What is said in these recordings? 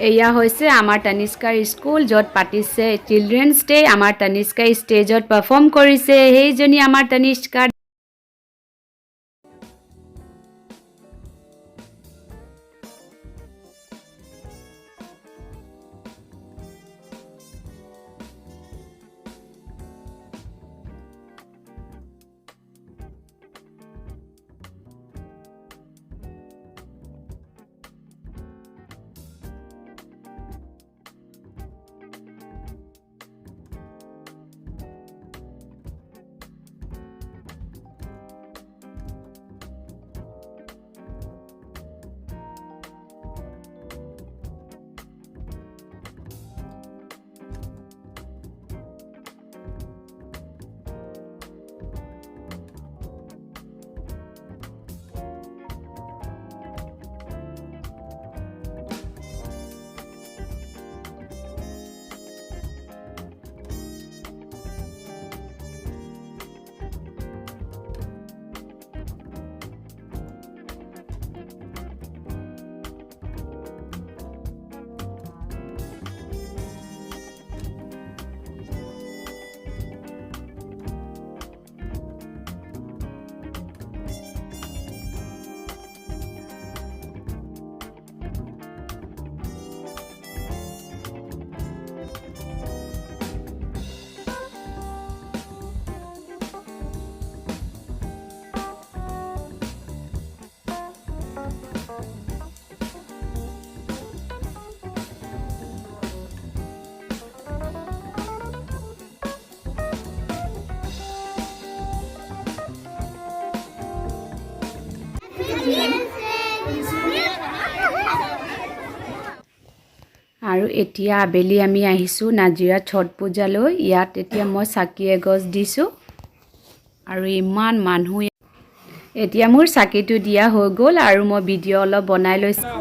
এয়া হৈছে আমাৰ তানিষ্কাৰ স্কুল য'ত পাতিছে চিলড্ৰেনছ ডে আমাৰ তানিষ্কাই ষ্টেজত পাৰফৰ্ম কৰিছে সেইজনী আমাৰ তানিষ্কা আৰু এতিয়া আবেলি আমি আহিছোঁ নাজিৰা ছট পূজালৈ ইয়াত এতিয়া মই চাকি এগছ দিছোঁ আৰু ইমান মানুহ এতিয়া মোৰ চাকিটো দিয়া হৈ গ'ল আৰু মই ভিডিঅ' অলপ বনাই লৈছোঁ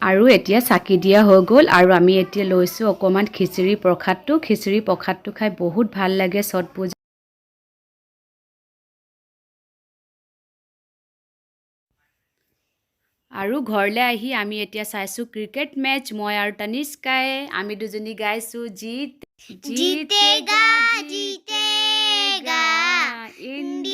আৰু এতিয়া চাকি দিয়া হৈ গ'ল আৰু আমি এতিয়া লৈছোঁ অকমান খিচিৰি প্ৰসাদটো খাই বহুত ভাল লাগে ছট পূজা আৰু ঘৰলৈ আহি আমি এতিয়া চাইছোঁ ক্ৰিকেট মেচ মই আৰু তানিষ্কাই আমি দুজনী গাইছোঁ জিতেগা জিতেগা ইণ্ডিয়া